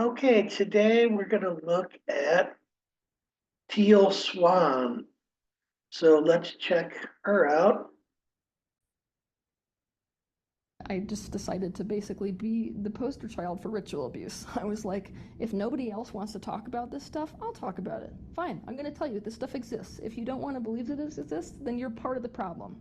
Okay, today we're going to look at Teal Swan. So let's check her out. I just decided to basically be the poster child for ritual abuse. I was like, if nobody else wants to talk about this stuff, I'll talk about it. Fine, I'm going to tell you this stuff exists. If you don't want to believe that it exists, then you're part of the problem.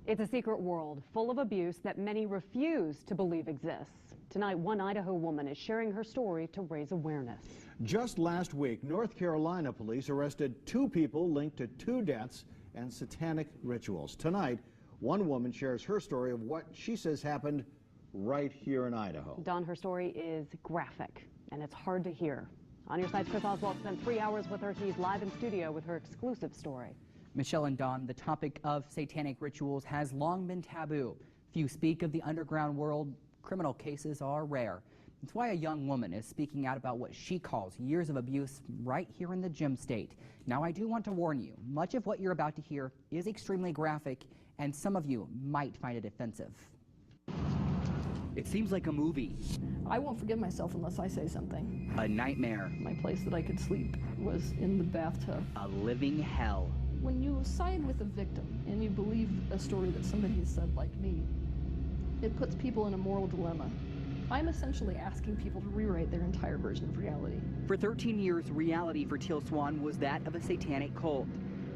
It's a secret world full of abuse that many refuse to believe exists. Tonight, one Idaho woman is sharing her story to raise awareness. Just last week, North Carolina police arrested 2 people linked to 2 deaths and satanic rituals. Tonight, one woman shares her story of what she says happened right here in Idaho. Dawn, her story is graphic, and it's hard to hear. On Your Side's Chris Oswald spent 3 hours with her. He's live in studio with her exclusive story. Michelle and Dawn, the topic of satanic rituals has long been taboo. Few speak of the underground world. Criminal cases are rare. It's why a young woman is speaking out about what she calls years of abuse right here in the gem state. Now, I do want to warn you, much of what you're about to hear is extremely graphic, and some of you might find it offensive. It seems like a movie. I won't forgive myself unless I say something. A nightmare. My place that I could sleep was in the bathtub. A living hell. When you side with a victim and you believe a story that somebody has said like me, it puts people in a moral dilemma. I'm essentially asking people to rewrite their entire version of reality. For 13 years, reality for Teal Swan was that of a satanic cult.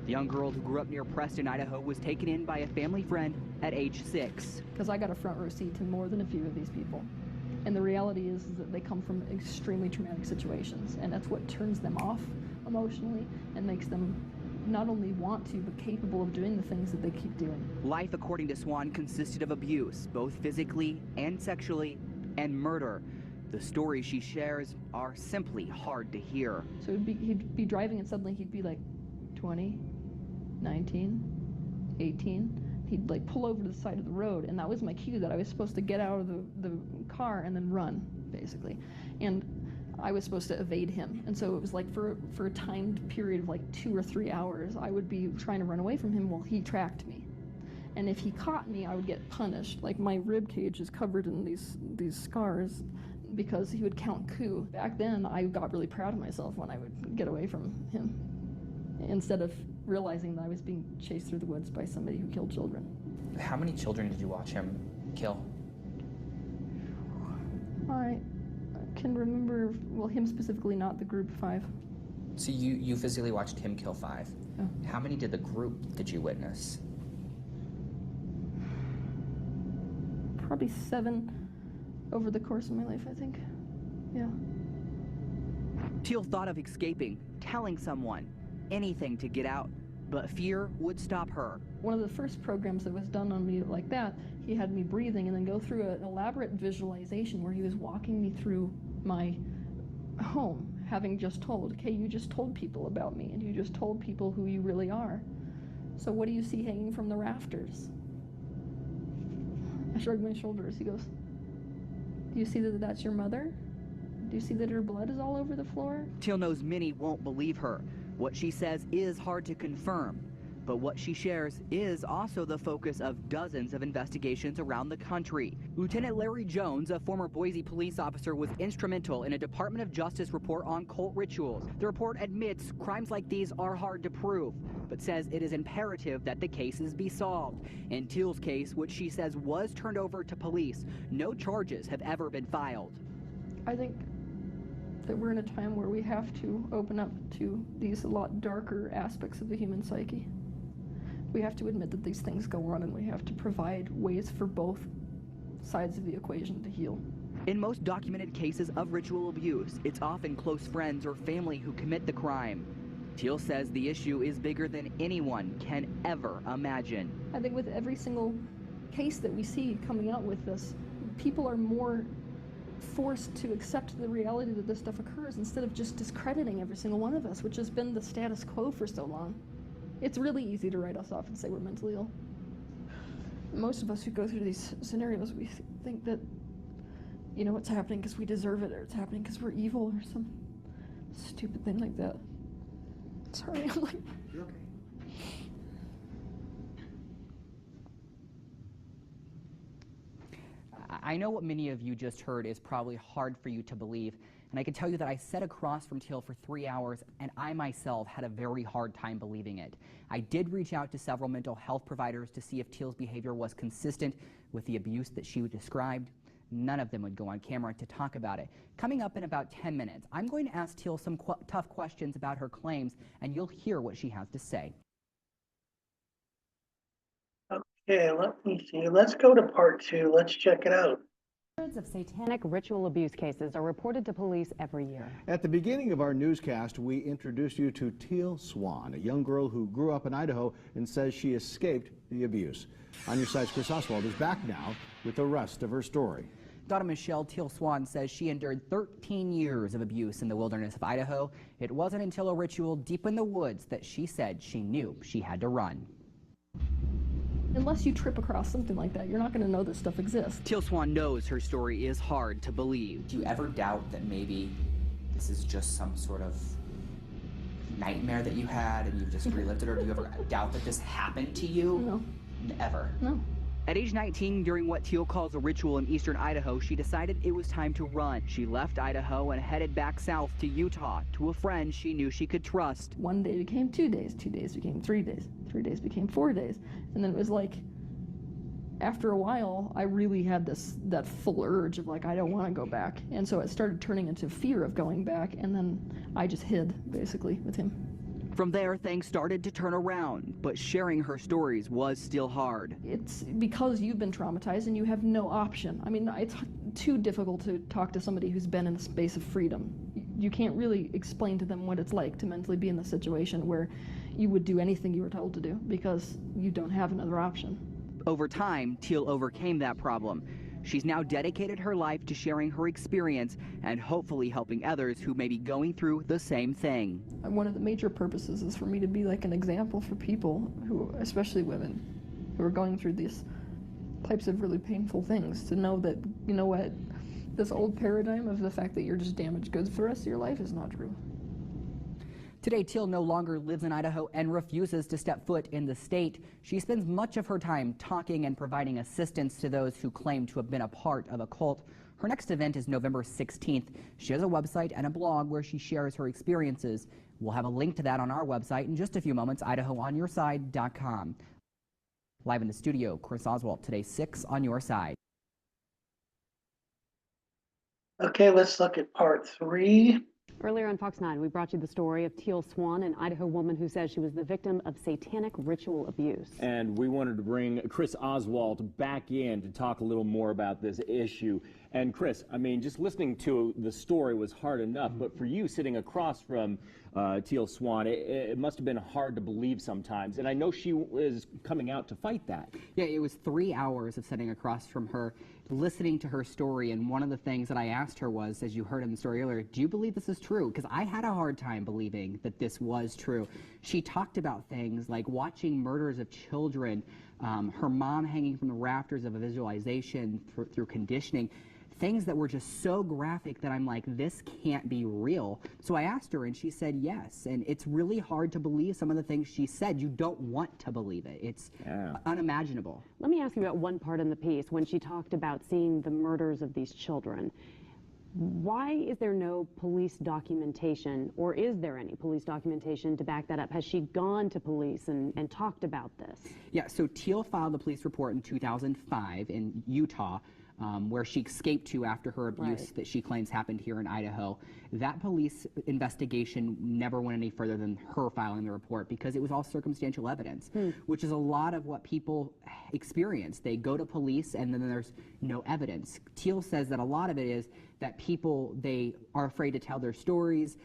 The young girl who grew up near Preston, Idaho, was taken in by a family friend at age 6. Because I got a front row seat to more than a few of these people. And the reality is that they come from extremely traumatic situations, and that's what turns them off emotionally and makes them not only want to, but capable of doing the things that they keep doing. Life, according to Swan, consisted of abuse, both physically and sexually, and murder. The stories she shares are simply hard to hear. So he'd be driving and suddenly he'd be like 20, 19, 18. He'd like pull over to the side of the road, and that was my cue that I was supposed to get out of the car and then run, basically. And I was supposed to evade him. And so it was like for a timed period of like 2 or 3 hours, I would be trying to run away from him while he tracked me. And if he caught me, I would get punished. Like my rib cage is covered in these scars because he would count coup. Back then, I got really proud of myself when I would get away from him, instead of realizing that I was being chased through the woods by somebody who killed children. How many children did you watch him kill? I can remember, well, him specifically, not the group 5. So you physically watched him kill 5. Yeah. How many did you witness? Probably 7 over the course of my life, I think. Yeah. Teal thought of escaping, telling someone, anything to get out, but fear would stop her. One of the first programs that was done on me like that, he had me breathing and then go through an elaborate visualization where he was walking me through my home, having just told, okay, you just told people about me, and you just told people who you really are. So what do you see hanging from the rafters? I shrugged my shoulders. He goes, do you see that that's your mother? Do you see that her blood is all over the floor? Teal knows many won't believe her. What she says is hard to confirm, but what she shares is also the focus of dozens of investigations around the country. Lieutenant Larry Jones, a former Boise police officer, was instrumental in a Department of Justice report on cult rituals. The report admits crimes like these are hard to prove, but says it is imperative that the cases be solved. In Teal's case, which she says was turned over to police, no charges have ever been filed. I think that we're in a time where we have to open up to these a lot darker aspects of the human psyche. We have to admit that these things go on, and we have to provide ways for both sides of the equation to heal. In most documented cases of ritual abuse, it's often close friends or family who commit the crime. Teal says the issue is bigger than anyone can ever imagine. I think with every single case that we see coming out with this, people are more forced to accept the reality that this stuff occurs instead of just discrediting every single one of us, which has been the status quo for so long. It's really easy to write us off and say we're mentally ill. Most of us who go through these scenarios, we think that, you know, it's happening because we deserve it, or it's happening because we're evil, or some stupid thing like that. Sorry, I'm like... You're okay. I know what many of you just heard is probably hard for you to believe, and I can tell you that I sat across from Teal for 3 hours, and I myself had a very hard time believing it. I did reach out to several mental health providers to see if Teal's behavior was consistent with the abuse that she described. None of them would go on camera to talk about it. Coming up in about 10 minutes, I'm going to ask Teal some tough questions about her claims, and you'll hear what she has to say. Okay, let me see. Let's go to part 2. Let's check it out. Hundreds of satanic ritual abuse cases are reported to police every year. At the beginning of our newscast, we introduced you to Teal Swan, a young girl who grew up in Idaho and says she escaped the abuse. On Your Side's Chris Oswald is back now with the rest of her story. Donna Michelle Teal Swan says she endured 13 years of abuse in the wilderness of Idaho. It wasn't until a ritual deep in the woods that she said she knew she had to run. Unless you trip across something like that, you're not going to know this stuff exists. Teal Swan knows her story is hard to believe. Do you ever doubt that maybe this is just some sort of nightmare that you had and you've just relived it, or do you ever doubt that this happened to you? No. Ever? No. At age 19, during what Teal calls a ritual in eastern Idaho, she decided it was time to run. She left Idaho and headed back south to Utah to a friend she knew she could trust. 1 day became 2 days, 2 days became 3 days, 3 days became 4 days. And then it was like, after a while, I really had that full urge of like, I don't want to go back. And so it started turning into fear of going back, and then I just hid, basically, with him. From there, things started to turn around, but sharing her stories was still hard. It's because you've been traumatized and you have no option. I mean, it's too difficult to talk to somebody who's been in a space of freedom. You can't really explain to them what it's like to mentally be in the situation where you would do anything you were told to do because you don't have another option. Over time, Teal overcame that problem. She's now dedicated her life to sharing her experience and hopefully helping others who may be going through the same thing. One of the major purposes is for me to be like an example for people who, especially women, who are going through these types of really painful things, to know that, you know what, this old paradigm of the fact that you're just damaged goods for the rest of your life is not true. Today, Teal no longer lives in Idaho and refuses to step foot in the state. She spends much of her time talking and providing assistance to those who claim to have been a part of a cult. Her next event is November 16th. She has a website and a blog where she shares her experiences. We'll have a link to that on our website in just a few moments, IdahoOnYourSide.com. Live in the studio, Chris Oswald, today 6 on Your Side. Okay, let's look at part 3. Earlier on Fox 9, we brought you the story of Teal Swan, an Idaho woman who says she was the victim of satanic ritual abuse. And we wanted to bring Chris Oswald back in to talk a little more about this issue. And Chris, I mean, just listening to the story was hard enough, but for you sitting across from Teal Swan, it must have been hard to believe sometimes. And I know she was coming out to fight that. Yeah, it was 3 hours of sitting across from her, listening to her story, and one of the things that I asked her was, as you heard in the story earlier, do you believe this is true? Because I had a hard time believing that this was true. She talked about things like watching murders of children, her mom hanging from the rafters of a visualization through conditioning, things that were just so graphic that I'm like, this can't be real. So I asked her, and she said yes. And it's really hard to believe some of the things she said. You don't want to believe it. It's unimaginable. Let me ask you about one part in the piece when she talked about seeing the murders of these children. Why is there no police documentation, or is there any police documentation to back that up? Has she gone to police and talked about this? Yeah, so Teal filed a police report in 2005 in Utah, where she escaped to after her abuse that she claims happened here in Idaho. That police investigation never went any further than her filing the report because it was all circumstantial evidence, which is a lot of what people experience. They go to police and then there's no evidence. Teal says that a lot of it is that people, they are afraid to tell their stories.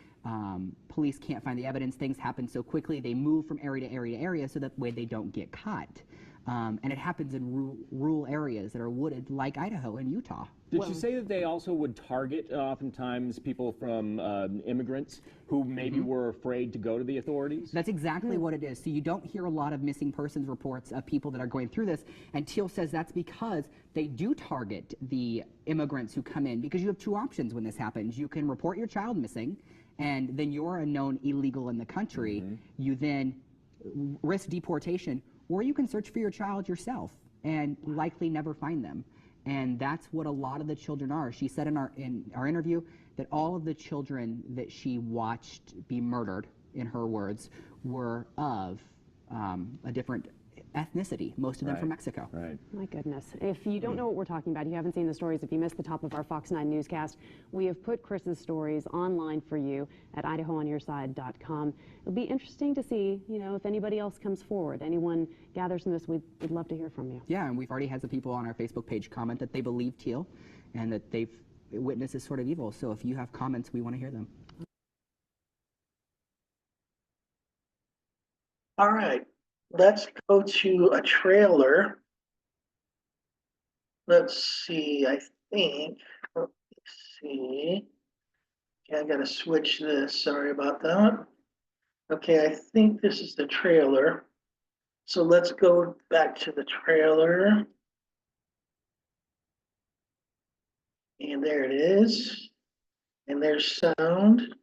Police can't find the evidence. Things happen so quickly. They move from area to area to area so that way they don't get caught. And it happens in rural areas that are wooded like Idaho and Utah. Did you say that they also would target oftentimes people from immigrants who maybe were afraid to go to the authorities? That's exactly what it is. So you don't hear a lot of missing persons reports of people that are going through this. And Teal says that's because they do target the immigrants who come in, because you have two options when this happens. You can report your child missing, and then you're a known illegal in the country. You then risk deportation, or you can search for your child yourself and likely never find them. And that's what a lot of the children are. She said in our interview that all of the children that she watched be murdered, in her words, were of a different ethnicity, most of them from Mexico. Right. My goodness. If you don't know what we're talking about, you haven't seen the stories, if you missed the top of our Fox 9 newscast, we have put Chris's stories online for you at IdahoOnYourSide.com. It'll be interesting to see, you know, if anybody else comes forward, anyone gathers from this, we'd love to hear from you. Yeah, and we've already had some people on our Facebook page comment that they believe Teal and that they've witnessed this sort of evil. So if you have comments, we want to hear them. All right, let's go to a trailer. Let's see, I think, let's see. Okay, I gotta switch this, sorry about that. Okay, I think this is the trailer. So let's go back to the trailer. And there it is. And there's sound.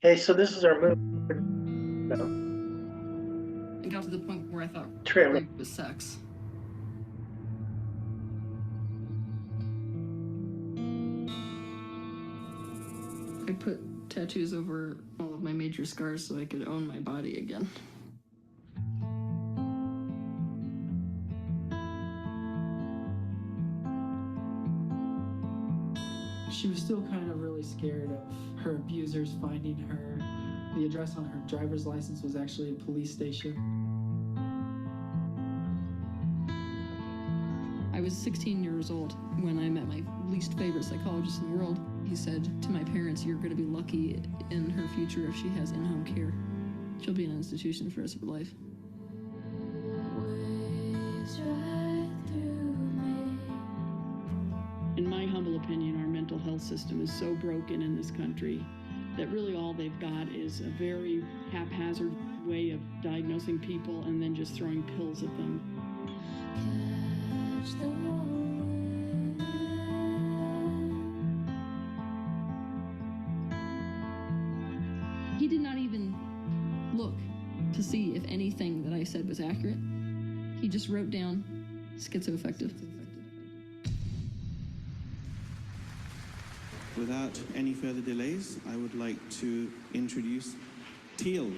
Okay, so this is our movie. It got to the point where I thought Trailer. rape was sex. I put tattoos over all of my major scars so I could own my body again. She was still kind of really scared of her abusers finding her. The address on her driver's license was actually a police station. I was 16 years old when I met my least favorite psychologist in the world. He said to my parents, "You're going to be lucky in her future if she has in-home care. She'll be in an institution for the rest of her life." In my humble opinion, our mental health system is so broken in this country that really all they've got is a very haphazard way of diagnosing people and then just throwing pills at them. He did not even look to see if anything that I said was accurate. He just wrote down schizoaffective. Without any further delays, I would like to introduce Teal.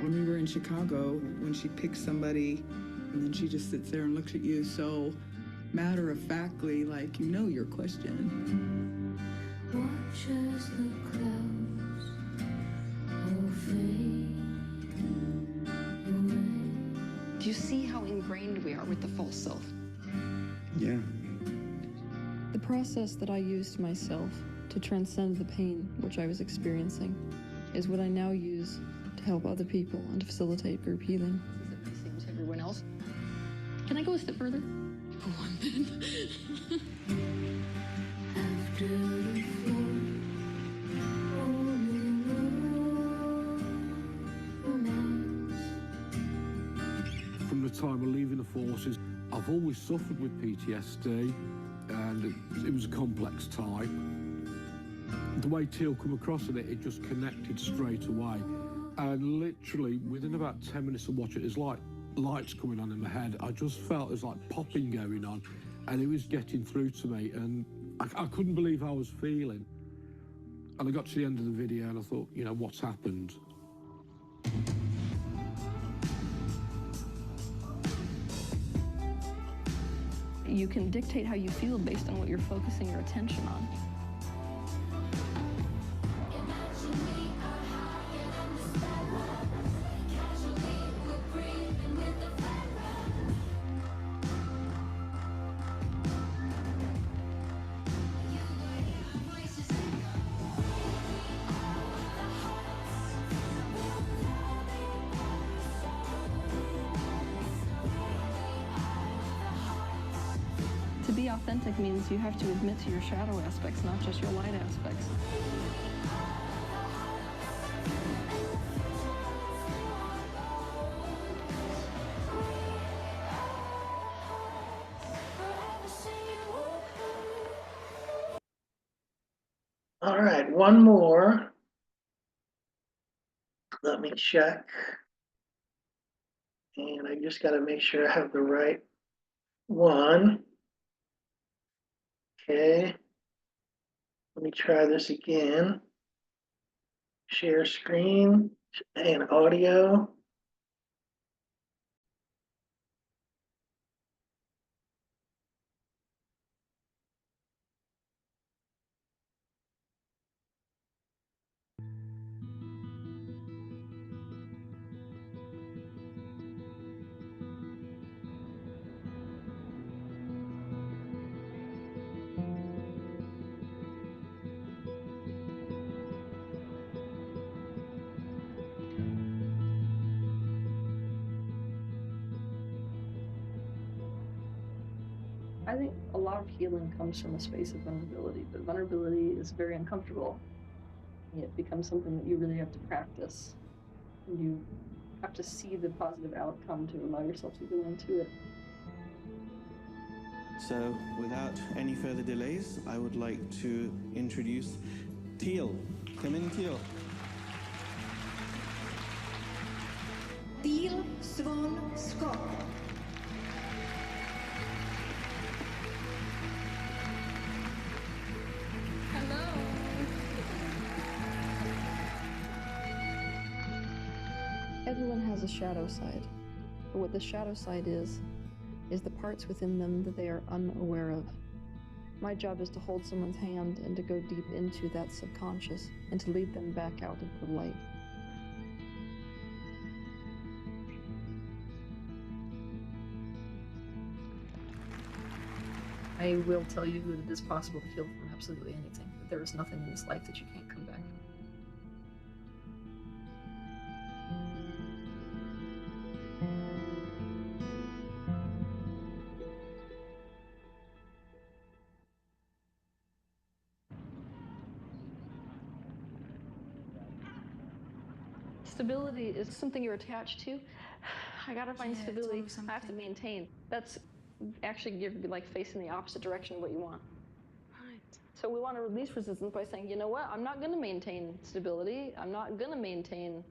When we were in Chicago, when she picks somebody and then she just sits there and looks at you so matter-of-factly, like you know your question. Watches the clouds Do you see how ingrained we are with the false self? Yeah. The process that I used myself to transcend the pain which I was experiencing is what I now use to help other people and to facilitate group healing. Same as everyone else. Can I go a step further? Go on then. From the time of leaving the forces, I've always suffered with PTSD, and it was a complex time. The way Teal come across in it, it just connected straight away. And literally, within about 10 minutes of watching it, it's like lights coming on in my head. I just felt there's like popping going on, and it was getting through to me, and I couldn't believe how I was feeling. And I got to the end of the video and I thought, you know, what's happened? You can dictate how you feel based on what you're focusing your attention on. To be authentic means you have to admit to your shadow aspects, not just your light aspects. All right, one more. Let me check. And I just got to make sure I have the right one. Okay. Let me try this again. Share screen and audio. I think a lot of healing comes from a space of vulnerability, but vulnerability is very uncomfortable. It becomes something that you really have to practice. And you have to see the positive outcome to allow yourself to go into it. So, without any further delays, I would like to introduce Teal. Come in, Teal. Teal Swan Scott. Hello. Everyone has a shadow side. But what the shadow side is the parts within them that they are unaware of. My job is to hold someone's hand and to go deep into that subconscious and to lead them back out into the light. I will tell you that it is possible to heal from absolutely anything. That there is nothing in this life that you can't come back from. Stability is something you're attached to. I gotta find stability. I have to maintain. That's actually, you're like facing the opposite direction of what you want. Right. So we want to release resistance by saying, you know what, I'm not gonna maintain stability. I'm not gonna maintain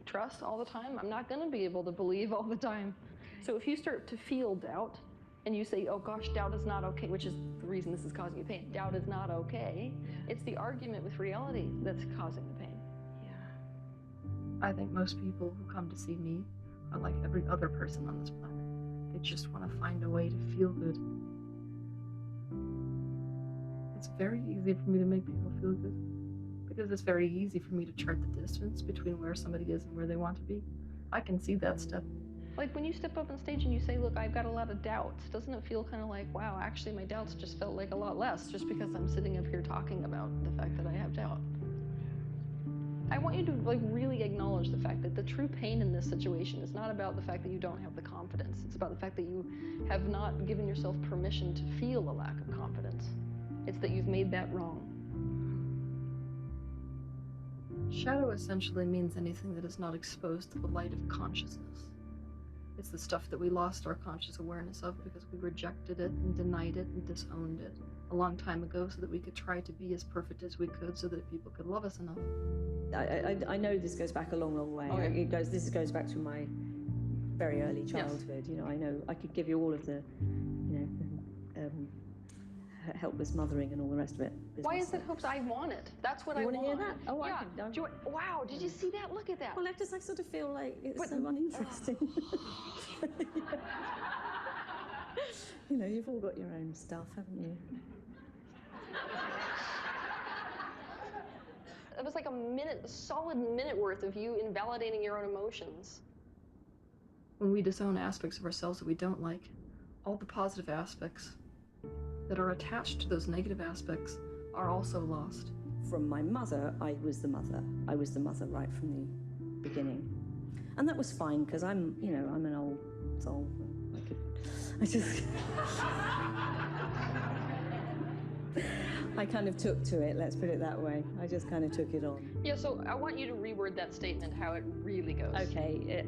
trust all the time. I'm not gonna be able to believe all the time. So if you start to feel doubt, and you say, oh gosh, doubt is not okay, which is the reason this is causing you pain. Doubt is not okay. It's the argument with reality that's causing the pain. I think most people who come to see me are like every other person on this planet. They just want to find a way to feel good. It's very easy for me to make people feel good because it's very easy for me to chart the distance between where somebody is and where they want to be. I can see that step. Like when you step up on stage and you say, look, I've got a lot of doubts, doesn't it feel kind of like, wow, actually my doubts just felt like a lot less just because I'm sitting up here talking about the fact that I have doubt. I want you to like really acknowledge the fact that the true pain in this situation is not about the fact that you don't have the confidence. It's about the fact that you have not given yourself permission to feel a lack of confidence. It's that you've made that wrong. Shadow essentially means anything that is not exposed to the light of consciousness. It's the stuff that we lost our conscious awareness of because we rejected it and denied it and disowned it a long time ago so that we could try to be as perfect as we could so that people could love us enough. I know this goes back a long, long way. Okay. This goes back to my very early childhood. Yes. You know, I know I could give you all of the, you know, helpless mothering and all the rest of it. Why is it hopes? I want it. That's what I want. You want to hear that? Oh, yeah. I can. Wow, did you see that? Look at that. Well, I sort of feel like it's so uninteresting. You know, you've all got your own stuff, haven't you? It was like a solid minute worth of you invalidating your own emotions. When we disown aspects of ourselves that we don't like, all the positive aspects that are attached to those negative aspects are also lost. From my mother, I was the mother. I was the mother right from the beginning. And that was fine, because I'm an old soul. I kind of took to it, let's put it that way. I just kind of took it on. Yeah, so I want you to reword that statement, how it really goes. Okay,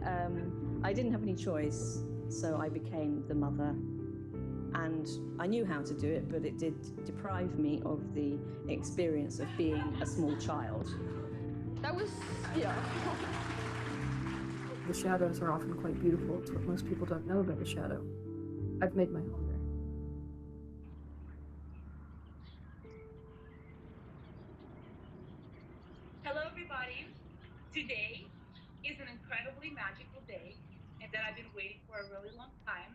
I didn't have any choice, so I became the mother. and I knew how to do it, but it did deprive me of the experience of being a small child. That was, yeah. The shadows are often quite beautiful. It's what most people don't know about the shadow. I've made my home there. Hello, everybody. Today is an incredibly magical day, and that I've been waiting for a really long time.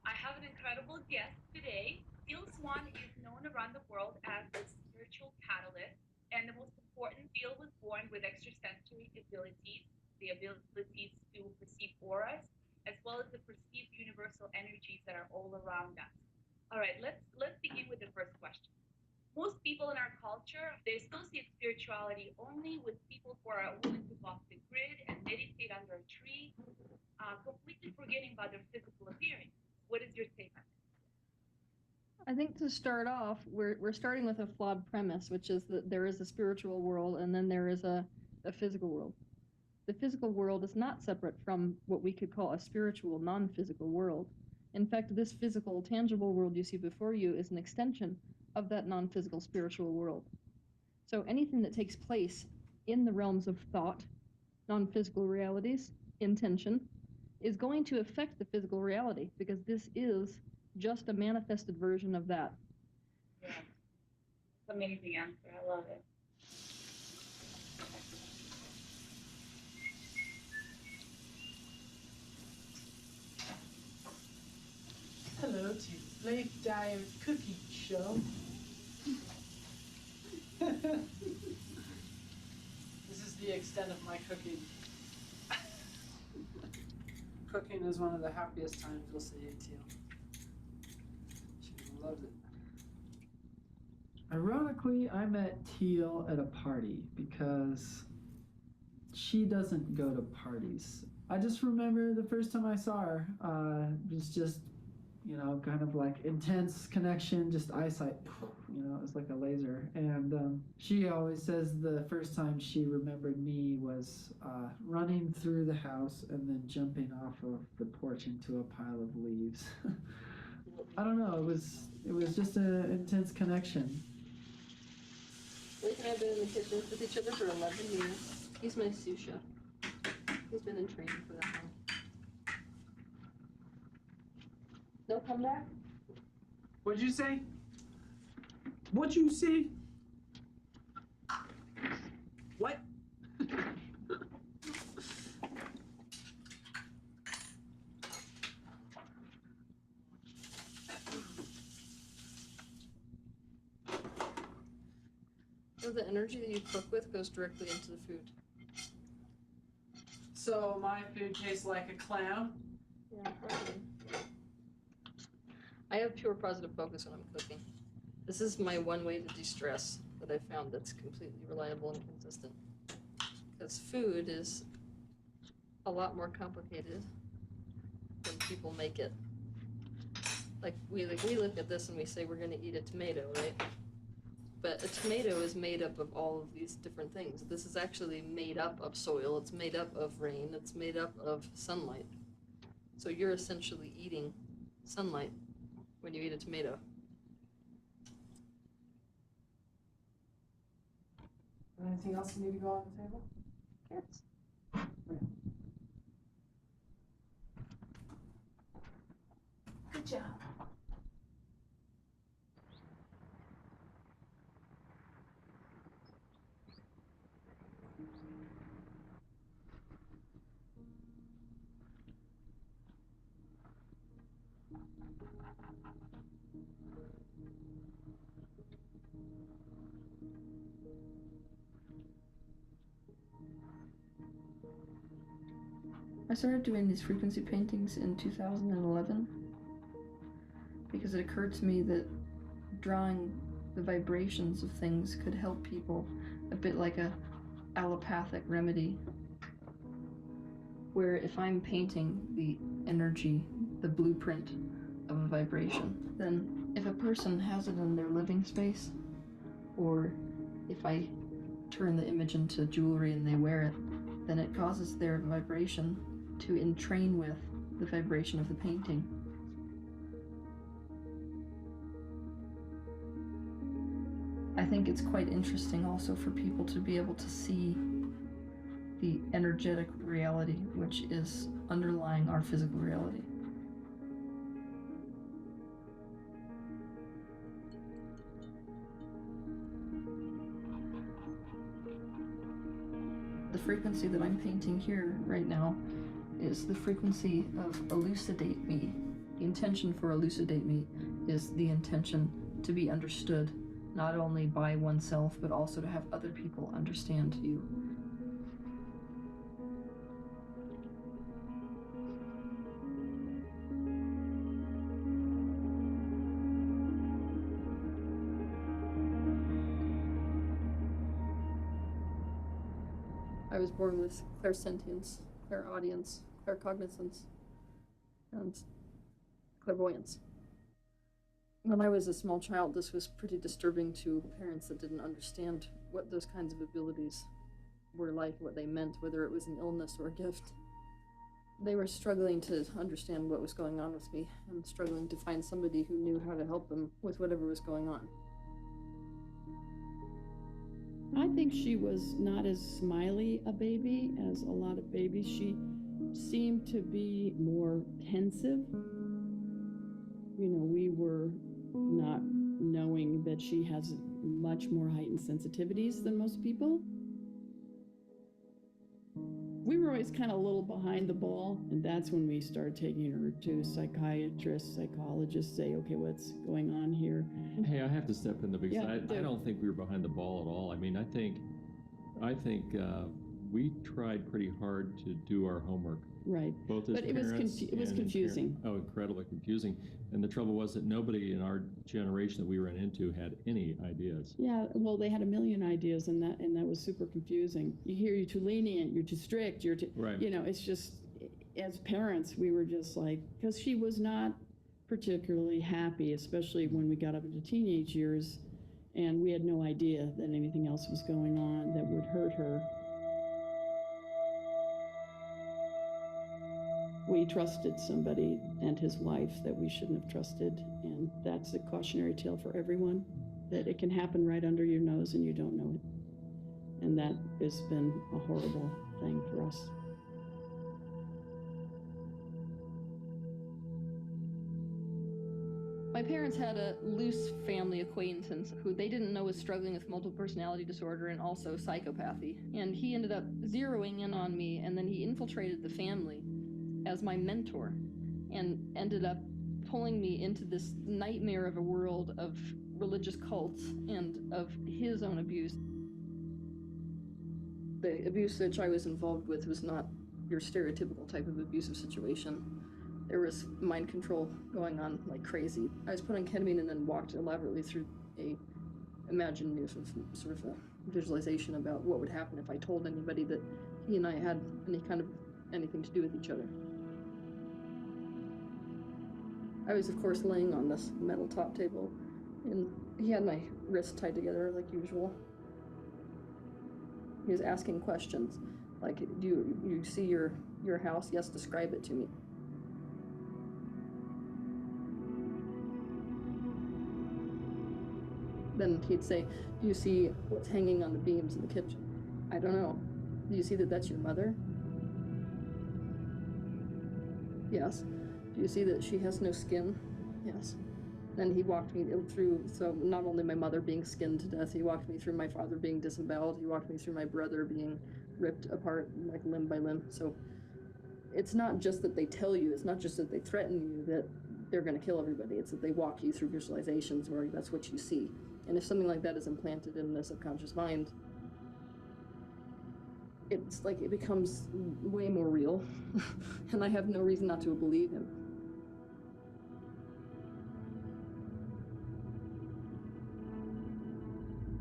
I have an incredible guest today. Teal Swan is known around the world as the spiritual catalyst, and the most important, Teal was born with extrasensory abilities, the abilities to perceive auras, as well as the perceived universal energies that are all around us. All right, let's begin with the first question. Most people in our culture, they associate spirituality only with people who are willing to go off the grid and meditate under a tree, completely forgetting about their physical appearance. What is your take on this? I think to start off, we're starting with a flawed premise, which is that there is a spiritual world and then there is a physical world. The physical world is not separate from what we could call a spiritual, non-physical world. In fact, this physical, tangible world you see before you is an extension of that non-physical spiritual world. So anything that takes place in the realms of thought, non-physical realities, intention, is going to affect the physical reality, because this is just a manifested version of that. Yeah. Amazing answer. I love it. Hello to Blake Dyer's cooking show. This is the extent of my cooking. Cooking is one of the happiest times you'll see at Teal. She loves it. Ironically, I met Teal at a party because she doesn't go to parties. I just remember the first time I saw her, it was just, you know, kind of like intense connection, just eyesight, you know, it was like a laser. And she always says the first time she remembered me was running through the house and then jumping off of the porch into a pile of leaves. I don't know, it was just an intense connection. Blake and I have been in the kitchen with each other for 11 years. He's my sous chef. He's been in training for that long. They'll come back? What'd you say? What'd you say? What? So the energy that you cook with goes directly into the food. So my food tastes like a clown? Yeah, probably. I have pure positive focus when I'm cooking. This is my one way to de-stress that I've found that's completely reliable and consistent. Because food is a lot more complicated than people make it. Like we look at this and we say we're gonna eat a tomato, right? But a tomato is made up of all of these different things. This is actually made up of soil, it's made up of rain, it's made up of sunlight. So you're essentially eating sunlight when you eat a tomato. Anything else you need to go on the table? Yes. Good job. I started doing these frequency paintings in 2011 because it occurred to me that drawing the vibrations of things could help people, a bit like a allopathic remedy, where if I'm painting the energy, the blueprint of a vibration, then if a person has it in their living space, or if I turn the image into jewelry and they wear it, then it causes their vibration to entrain with the vibration of the painting. I think it's quite interesting also for people to be able to see the energetic reality which is underlying our physical reality. The frequency that I'm painting here right now is the frequency of elucidate me. The intention for elucidate me is the intention to be understood, not only by oneself, but also to have other people understand you. I was born with clairsentience, clairaudience, claircognizance, and clairvoyance. When I was a small child, this was pretty disturbing to parents that didn't understand what those kinds of abilities were like, what they meant, whether it was an illness or a gift. They were struggling to understand what was going on with me and struggling to find somebody who knew how to help them with whatever was going on. I think she was not as smiley a baby as a lot of babies. She seemed to be more pensive. You know, we were not knowing that she has much more heightened sensitivities than most people. We were always kind of a little behind the ball, and that's when we started taking her to psychiatrists, psychologists, say, okay, what's going on here? Hey, I have to step in there because Yeah, I don't think we were behind the ball at all. I mean, I think we tried pretty hard to do our homework. Right. Both as but parents it was and confusing. Oh, incredibly confusing. And the trouble was that nobody in our generation that we ran into had any ideas. Yeah, well, they had a million ideas, and that was super confusing. You hear you're too lenient, you're too strict, you're too, right. You know, it's just, as parents, we were just like, because she was not particularly happy, especially when we got up into teenage years, and we had no idea that anything else was going on that would hurt her. We trusted somebody and his wife that we shouldn't have trusted, and that's a cautionary tale for everyone, that it can happen right under your nose and you don't know it. And that has been a horrible thing for us. My parents had a loose family acquaintance who they didn't know was struggling with multiple personality disorder and also psychopathy. And he ended up zeroing in on me, and then he infiltrated the family as my mentor and ended up pulling me into this nightmare of a world of religious cults and of his own abuse. The abuse which I was involved with was not your stereotypical type of abusive situation. There was mind control going on like crazy. I was put on ketamine and then walked elaborately through a imaginative sort of a visualization about what would happen if I told anybody that he and I had anything to do with each other. I was, of course, laying on this metal top table, and he had my wrists tied together like usual. He was asking questions, like, do you see your house? Yes, describe it to me. Then he'd say, do you see what's hanging on the beams in the kitchen? I don't know. Do you see that that's your mother? Yes. Do you see that she has no skin? Yes. Then he walked me through, so not only my mother being skinned to death, he walked me through my father being disemboweled, he walked me through my brother being ripped apart, like limb by limb. So it's not just that they tell you, it's not just that they threaten you that they're going to kill everybody, it's that they walk you through visualizations where that's what you see. And if something like that is implanted in the subconscious mind, it's like it becomes way more real, and I have no reason not to believe him.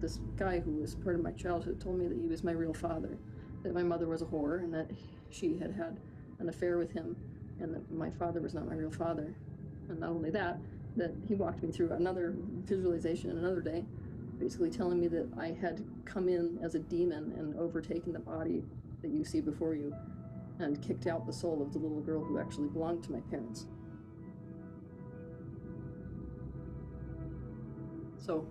This guy who was part of my childhood told me that he was my real father, that my mother was a whore, and that she had had an affair with him, and that my father was not my real father. And not only that, that he walked me through another visualization another day, basically telling me that I had come in as a demon and overtaken the body that you see before you, and kicked out the soul of the little girl who actually belonged to my parents. So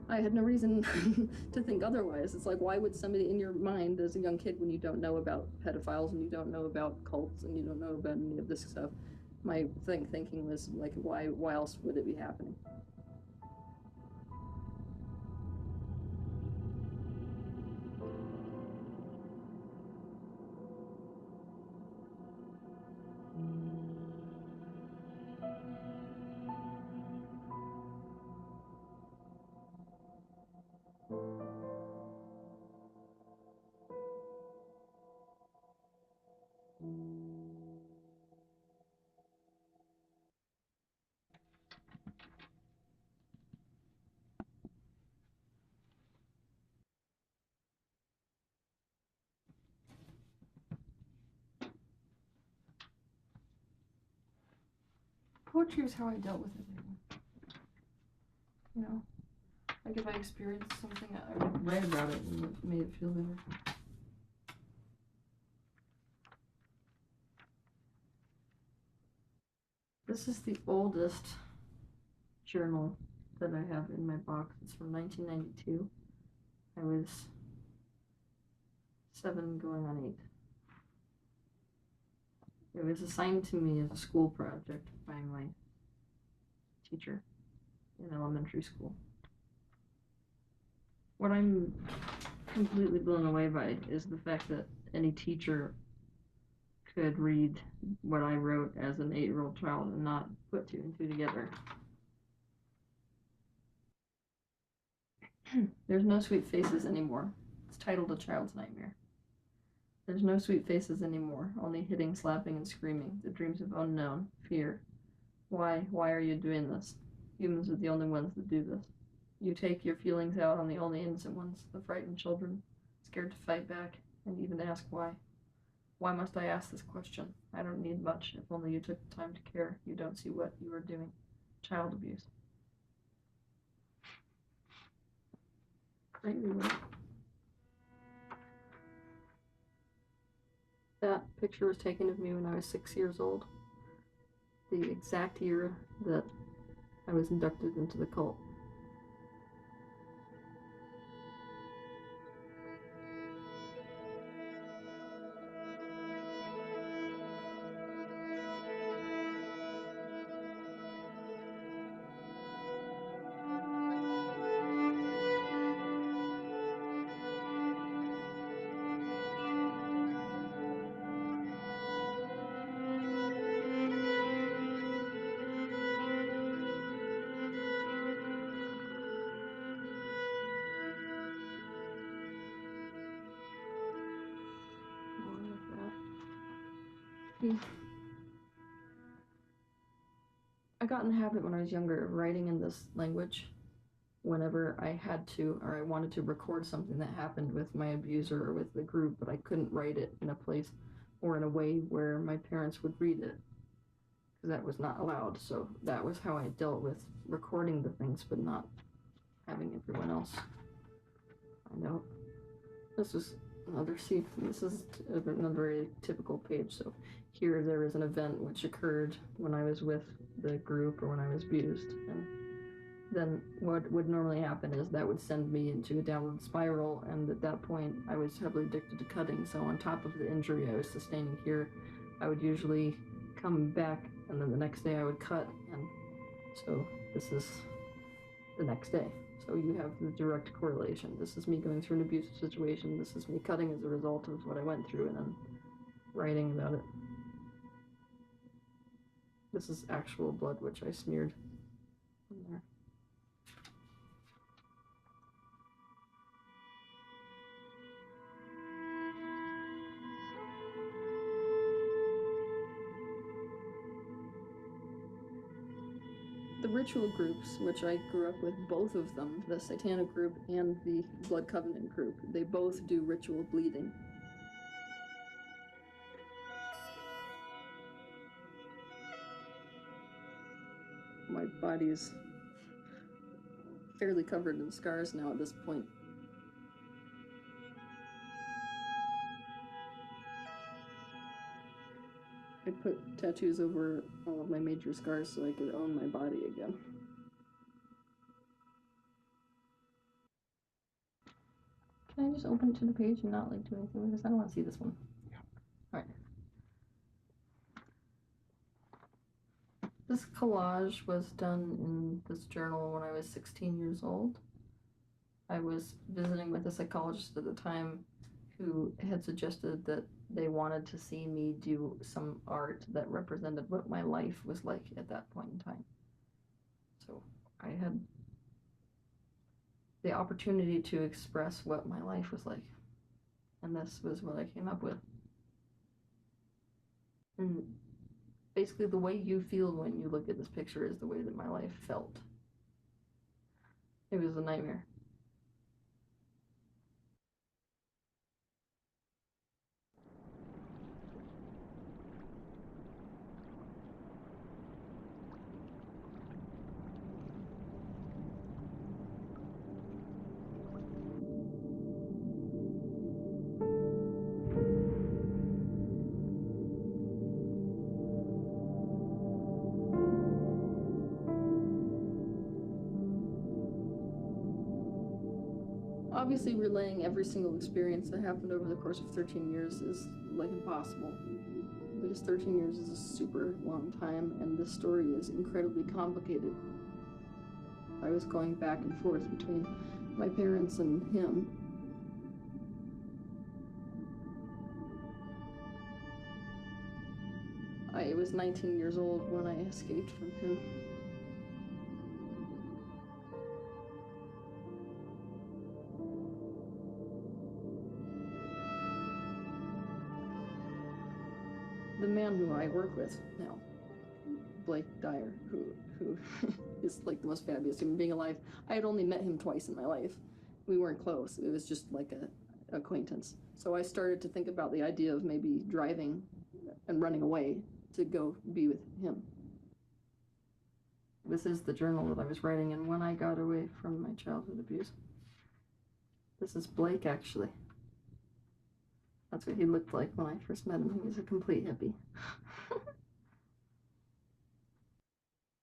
I had no reason to think otherwise. It's like, why would somebody in your mind as a young kid, when you don't know about pedophiles and you don't know about cults and you don't know about any of this stuff, my thinking was like, why else would it be happening? Poetry is how I dealt with it. You know, like if I experienced something, I would write about it and it made it feel better. This is the oldest journal that I have in my box. It's from 1992. I was 7 going on 8. It was assigned to me as a school project by my teacher in elementary school. What I'm completely blown away by is the fact that any teacher could read what I wrote as an 8-year-old child and not put 2 and 2 together. There's no sweet faces anymore. It's titled A Child's Nightmare. There's no sweet faces anymore, only hitting, slapping, and screaming. The dreams of unknown, fear. Why are you doing this? Humans are the only ones that do this. You take your feelings out on the only innocent ones, the frightened children, scared to fight back, and even ask why. Why must I ask this question? I don't need much, if only you took the time to care. You don't see what you are doing. Child abuse. Crazy, right? That picture was taken of me when I was 6 years old. The exact year that I was inducted into the cult. I got in the habit when I was younger of writing in this language whenever I had to or I wanted to record something that happened with my abuser or with the group, but I couldn't write it in a place or in a way where my parents would read it because that was not allowed. So that was how I dealt with recording the things but not having everyone else find out. This is another this is another very typical page. So here there is an event which occurred when I was with the group or when I was abused, and then what would normally happen is that would send me into a downward spiral, and at that point I was heavily addicted to cutting. So on top of the injury I was sustaining here, I would usually come back and then the next day I would cut, and so this is the next day. So you have the direct correlation. This is me going through an abusive situation. This is me cutting as a result of what I went through and then writing about it. This is actual blood which I smeared in there. The ritual groups, which I grew up with, both of them, the Satanic group and the Blood Covenant group, they both do ritual bleeding. My body is fairly covered in scars now at this point. I put tattoos over all of my major scars so I could own my body again. Can I just open it to the page and not like do anything with this? I don't want to see this one. Yeah. All right. This collage was done in this journal when I was 16 years old. I was visiting with a psychologist at the time who had suggested that they wanted to see me do some art that represented what my life was like at that point in time. So I had the opportunity to express what my life was like. And this was what I came up with. And basically the way you feel when you look at this picture is the way that my life felt. It was a nightmare. Obviously, relaying every single experience that happened over the course of 13 years is like impossible. Because 13 years is a super long time, and this story is incredibly complicated. I was going back and forth between my parents and him. I was 19 years old when I escaped from him. The man who I work with now, Blake Dyer, who is like the most fabulous human being alive. I had only met him twice in my life. We weren't close. It was just like a acquaintance. So I started to think about the idea of maybe driving and running away to go be with him. This is the journal that I was writing in when I got away from my childhood abuse. This is Blake, actually. That's what he looked like when I first met him. He was a complete hippie.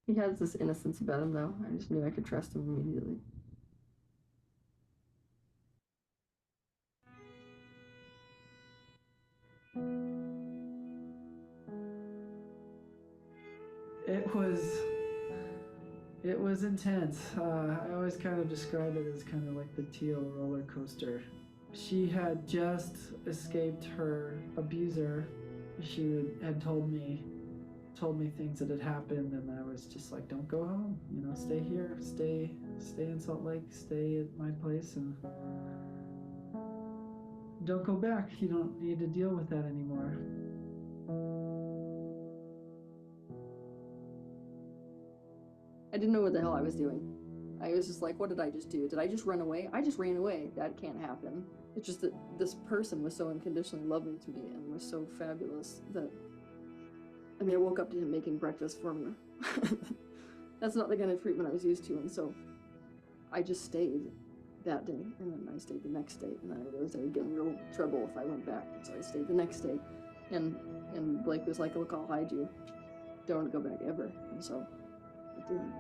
He has this innocence about him, though. I just knew I could trust him immediately. It was intense. I always kind of describe it as kind of like the Teal roller coaster. She had just escaped her abuser. She had told me things that had happened, and I was just like, don't go home, you know, stay here, stay in Salt Lake, stay at my place, and don't go back. You don't need to deal with that anymore. I didn't know what the hell I was doing. I was just like, what did I just do? Did I just run away? I just ran away. That can't happen. It's just that this person was so unconditionally loving to me and was so fabulous that, I mean, I woke up to him making breakfast for me. That's not the kind of treatment I was used to, and so I just stayed that day, and then I stayed the next day, and then I realized I would get in real trouble if I went back, and so I stayed the next day, and Blake was like, look, I'll hide you. Don't go back ever, and so I didn't.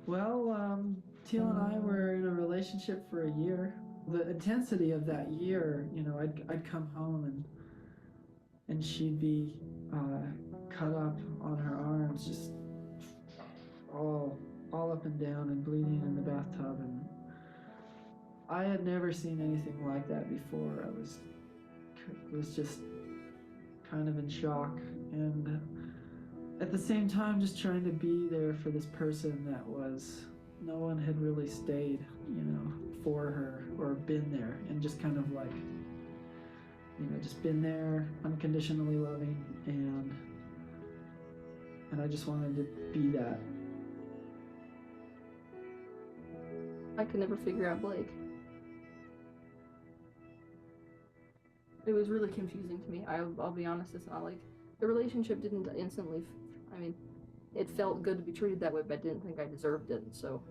Well, Teal and I were in a relationship for a year. The intensity of that year, you know, I'd come home and she'd be cut up on her arms, just all up and down and bleeding in the bathtub, and I had never seen anything like that before. I was just kind of in shock, and at the same time just trying to be there for this person that no one had really stayed, you know, for her or been there, and just kind of like just been there, unconditionally loving, and I just wanted to be that. I could never figure out Blake. It was really confusing to me. I'll be honest, it's not like the relationship didn't instantly. I mean, it felt good to be treated that way, but I didn't think I deserved it. So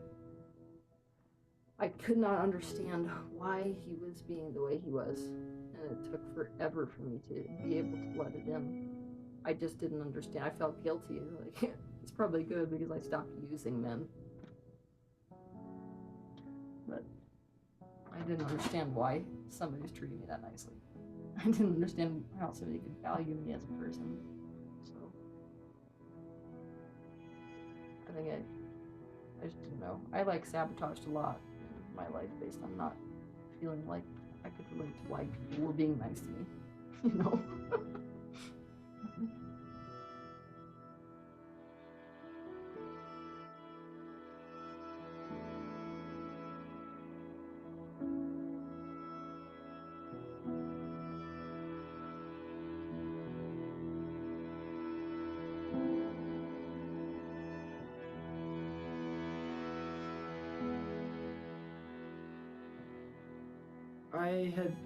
I could not understand why he was being the way he was, and it took forever for me to be able to let it in. I just didn't understand. I felt guilty. Like it's probably good because I stopped using men, but I didn't understand why somebody was treating me that nicely. I didn't understand how somebody could value me as a person. So I think I just didn't know. I sabotaged a lot in my life based on not feeling like I could relate to why people were being nice to me,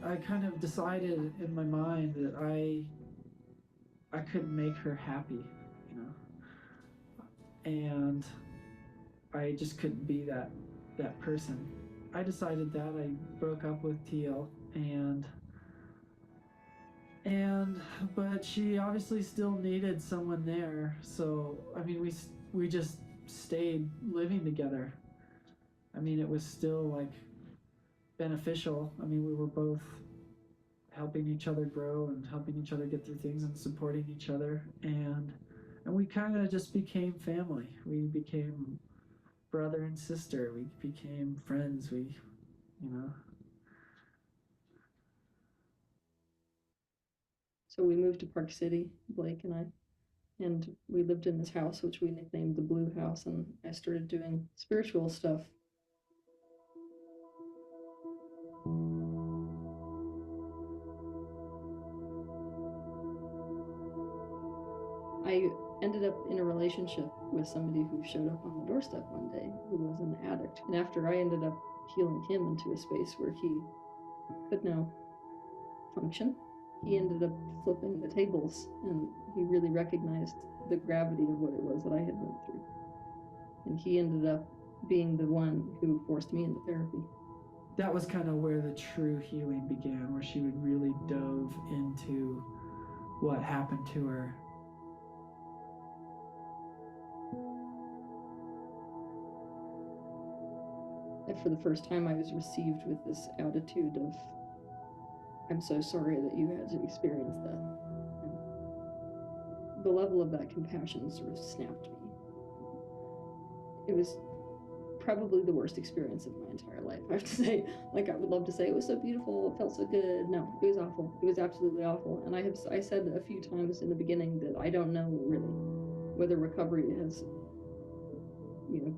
I kind of decided in my mind that I couldn't make her happy, and I just couldn't be that person. I decided that. I broke up with Teal, but she obviously still needed someone there. So I mean, we just stayed living together. I mean, it was still beneficial. I mean, we were both helping each other grow and helping each other get through things and supporting each other, and we kind of just became family. We became brother and sister. We became friends. So we moved to Park City, Blake and I, and we lived in this house, which we nicknamed the Blue House, and I started doing spiritual stuff. I ended up in a relationship with somebody who showed up on the doorstep one day who was an addict. And after I ended up healing him into a space where he could now function, he ended up flipping the tables, and he really recognized the gravity of what it was that I had went through. And he ended up being the one who forced me into therapy. That was kind of where the true healing began, where she would really dove into what happened to her. And for the first time, I was received with this attitude of, I'm so sorry that you had to experience that. And the level of that compassion sort of snapped me. It was probably the worst experience of my entire life, I have to say. I would love to say it was so beautiful, it felt so good. No, it was awful. It was absolutely awful. And I said a few times in the beginning that I don't know really whether recovery has,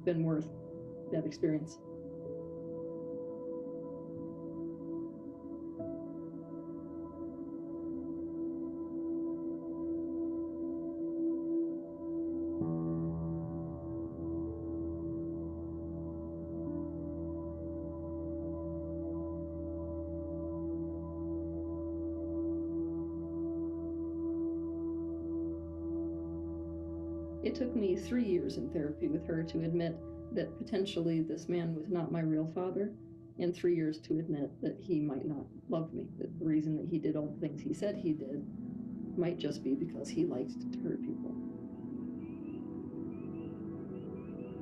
been worth that experience. It took me 3 years in therapy with her to admit that potentially this man was not my real father, and 3 years to admit that he might not love me, that the reason that he did all the things he said he did might just be because he liked to hurt people.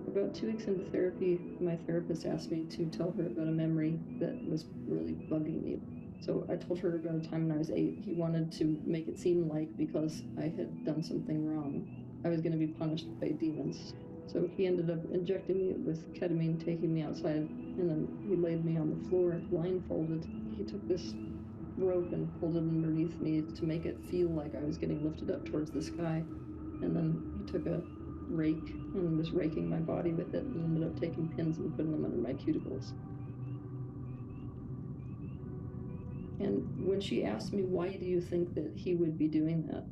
About 2 weeks into therapy, my therapist asked me to tell her about a memory that was really bugging me. So I told her about a time when I was 8. He wanted to make it seem like because I had done something wrong, I was going to be punished by demons. So he ended up injecting me with ketamine, taking me outside, and then he laid me on the floor, blindfolded. He took this rope and pulled it underneath me to make it feel like I was getting lifted up towards the sky. And then he took a rake and was raking my body with it, and ended up taking pins and putting them under my cuticles. And when she asked me, why do you think that he would be doing that?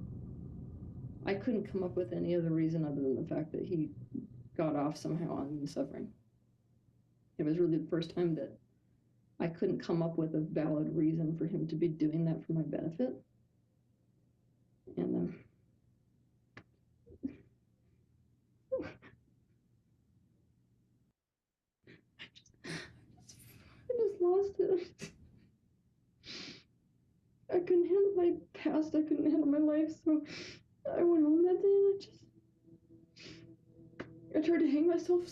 I couldn't come up with any other reason other than the fact that he got off somehow on me suffering. It was really the first time that I couldn't come up with a valid reason for him to be doing that for my benefit. And I just lost it. I couldn't handle my past, I couldn't handle my life, so I went home that day and I tried to hang myself.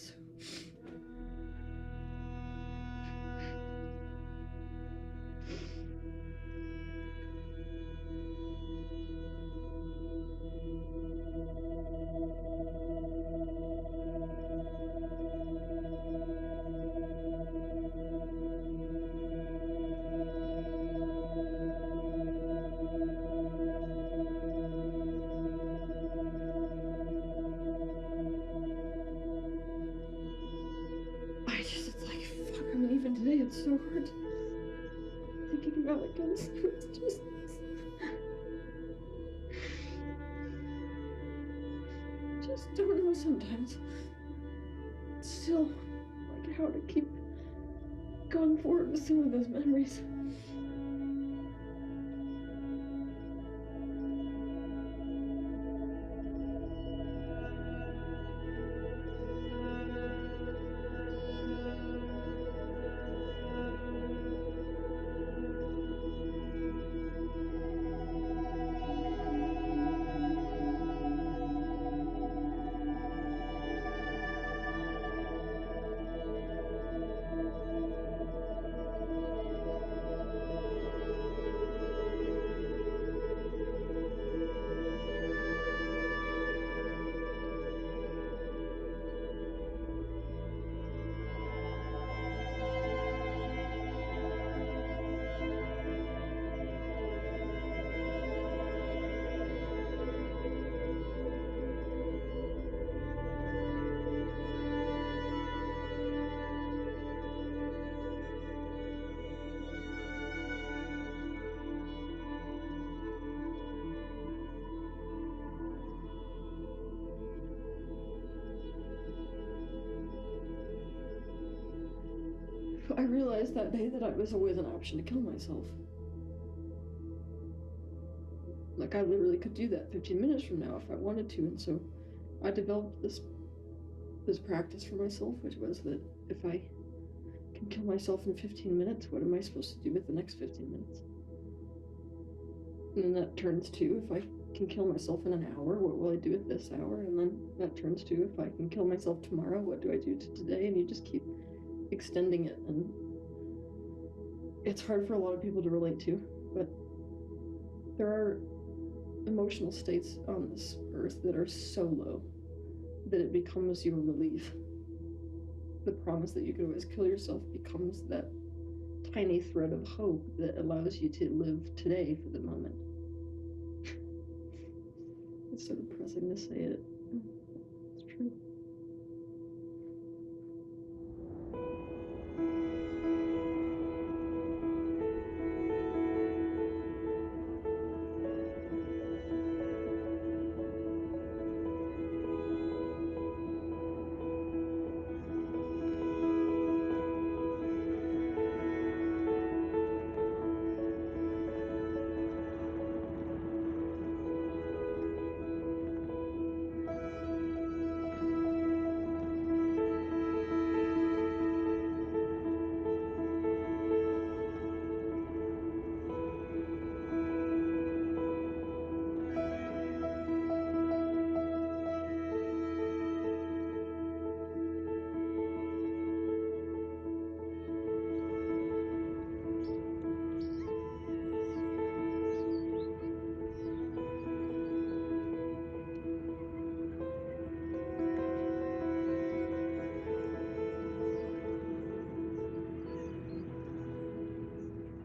So it's like, fuck, I mean, even today it's so hard thinking about it, guys. It's just don't know sometimes. Still, like, how to keep going forward with some of those memories. I realized that day that it was always an option to kill myself. Like, I literally could do that 15 minutes from now if I wanted to, and so I developed this practice for myself, which was that if I can kill myself in 15 minutes, what am I supposed to do with the next 15 minutes? And then that turns to, if I can kill myself in an hour, what will I do with this hour? And then that turns to, if I can kill myself tomorrow, what do I do to today? And you just keep extending it, and it's hard for a lot of people to relate to, but there are emotional states on this earth that are so low that it becomes your relief. The promise that you can always kill yourself becomes that tiny thread of hope that allows you to live today for the moment. It's so depressing to say it. It's true.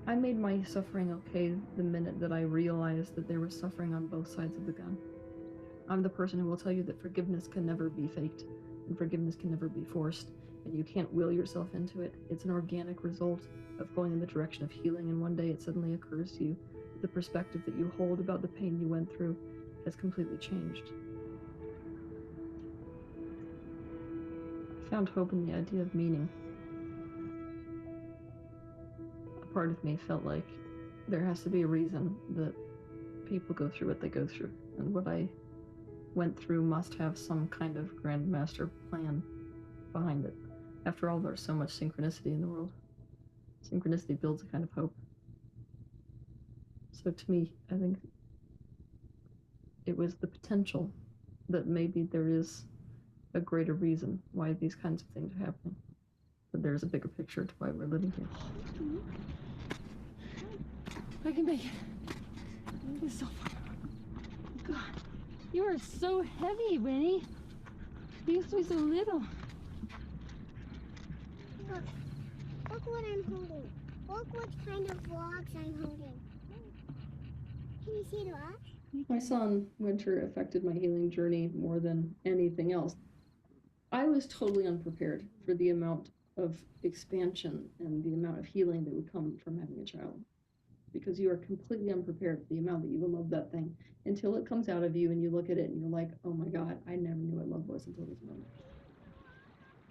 I made my suffering okay the minute that I realized that there was suffering on both sides of the gun. I'm the person who will tell you that forgiveness can never be faked, and forgiveness can never be forced, and you can't will yourself into it. It's an organic result of going in the direction of healing, and one day it suddenly occurs to you the perspective that you hold about the pain you went through has completely changed. I found hope in the idea of meaning. A part of me felt like there has to be a reason that people go through what they go through, and what I went through must have some kind of grand master plan behind it. After all, there's so much synchronicity in the world. Synchronicity builds a kind of hope. So to me, I think it was the potential that maybe there is a greater reason why these kinds of things are happening. But there's a bigger picture to why we're living here. I can make it. It's so far. God, you are so heavy, Winnie. You used to be so little. Look what I'm holding. Look what kind of logs I'm holding. Can you see the logs? My son, Winter, affected my healing journey more than anything else. I was totally unprepared for the amount of expansion and the amount of healing that would come from having a child. Because you are completely unprepared for the amount that you will love that thing until it comes out of you and you look at it and you're like, oh my God, I never knew what love was until this moment.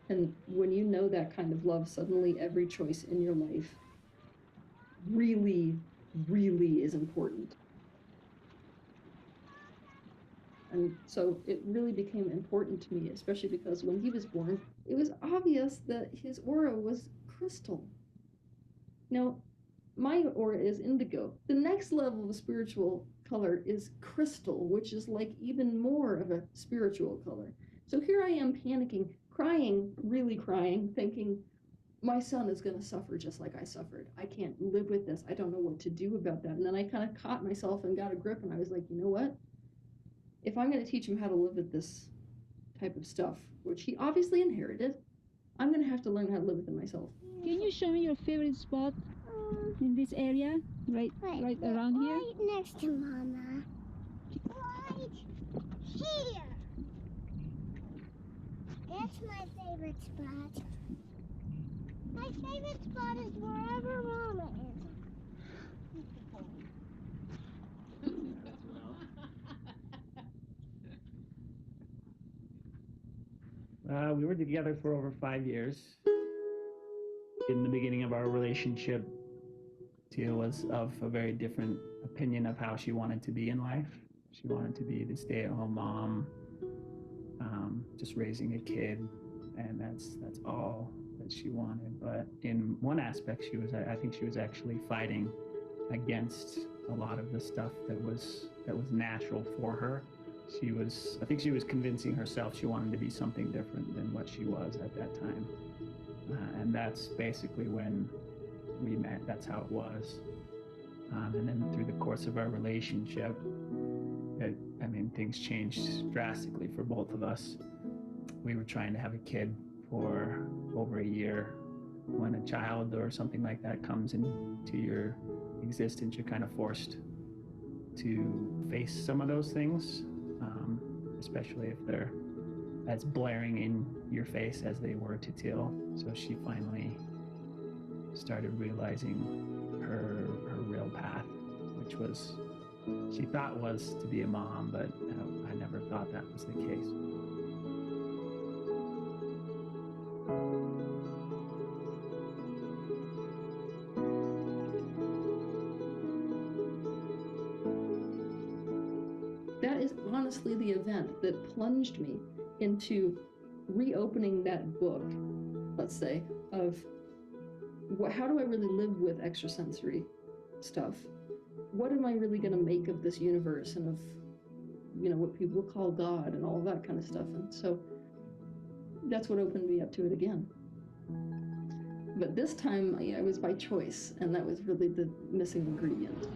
And when you know that kind of love, suddenly every choice in your life really, really is important. And so it really became important to me, especially because when he was born, it was obvious that his aura was crystal. Now, my aura is indigo. The next level of spiritual color is crystal, which is like even more of a spiritual color. So here I am panicking, crying, really crying, thinking, my son is going to suffer just like I suffered. I can't live with this. I don't know what to do about that. And then I kind of caught myself and got a grip, and I was like, you know what? If I'm going to teach him how to live with this type of stuff, which he obviously inherited, I'm going to have to learn how to live with it myself. Can you show me your favorite spot in this area, right around here? Right next to Mama. Right here. That's my favorite spot. My favorite spot is wherever Mama is. We were together for over 5 years. In the beginning of our relationship, Teal was of a very different opinion of how she wanted to be in life. She wanted to be the stay-at-home mom, just raising a kid, and that's all that she wanted. But in one aspect, I think she was actually fighting against a lot of the stuff that was natural for her. I think she was convincing herself she wanted to be something different than what she was at that time. And that's basically when we met. That's how it was. And then through the course of our relationship, things changed drastically for both of us. We were trying to have a kid for over a year. When a child or something like that comes into your existence, you're kind of forced to face some of those things, especially if they're as blaring in your face as they were to Teal. So she finally started realizing her real path, which was, she thought was to be a mom, but I never thought that was the case. That is honestly the event that plunged me into reopening that book, let's say, of how do I really live with extrasensory stuff? What am I really going to make of this universe and of, what people call God and all that kind of stuff? And so that's what opened me up to it again. But this time, it was by choice, and that was really the missing ingredient.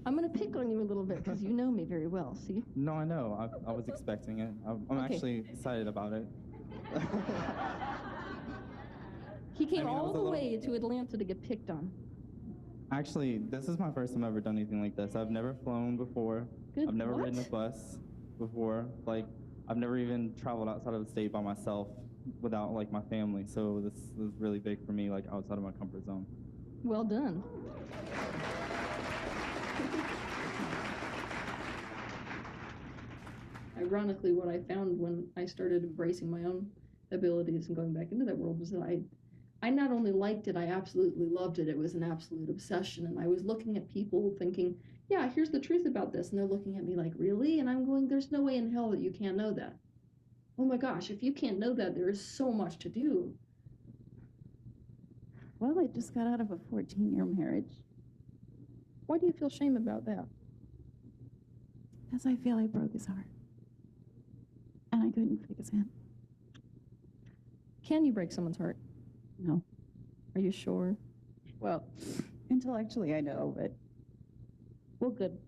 I'm going to pick on you a little bit because you know me very well, see? No, I know. I was expecting it. I'm Okay. actually excited about it. He came all the way to Atlanta to get picked on. Actually, this is my first time ever done anything like this. I've never flown before. Good. I've never What? ridden a bus before. Like, I've never even traveled outside of the state by myself without, like, my family. So this is really big for me, like, outside of my comfort zone. Well done. Ironically, what I found when I started embracing my own abilities and going back into that world was that I not only liked it, I absolutely loved it. It was an absolute obsession. And I was looking at people thinking, yeah, here's the truth about this. And they're looking at me like, really? And I'm going, there's no way in hell that you can't know that. Oh my gosh, if you can't know that, there is so much to do. Well, I just got out of a 14-year marriage. Why do you feel shame about that? Because I feel I broke his heart. And I couldn't fix it. Can you break someone's heart? No. Are you sure? Well, intellectually I know, but... Well, good.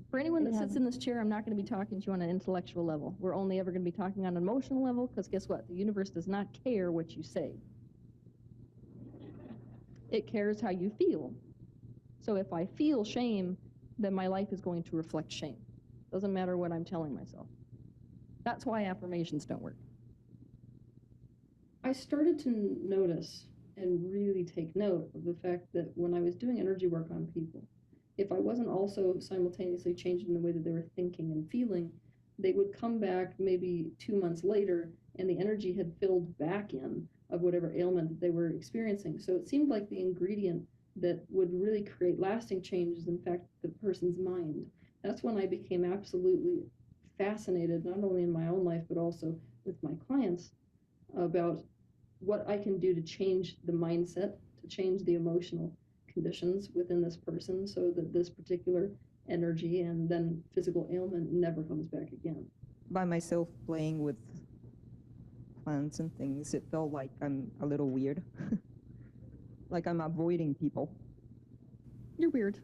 For anyone that sits in this chair, I'm not going to be talking to you on an intellectual level. We're only ever going to be talking on an emotional level, because guess what? The universe does not care what you say. It cares how you feel. So if I feel shame, then my life is going to reflect shame. Doesn't matter what I'm telling myself. That's why affirmations don't work. I started to notice and really take note of the fact that when I was doing energy work on people, if I wasn't also simultaneously changing the way that they were thinking and feeling, they would come back maybe 2 months later and the energy had filled back in of whatever ailment that they were experiencing. So it seemed like the ingredient that would really create lasting change is in fact the person's mind. That's when I became absolutely fascinated, not only in my own life, but also with my clients, about what I can do to change the mindset, to change the emotional conditions within this person so that this particular energy and then physical ailment never comes back again. By myself playing with plants and things, it felt like I'm a little weird. Like I'm avoiding people. You're weird.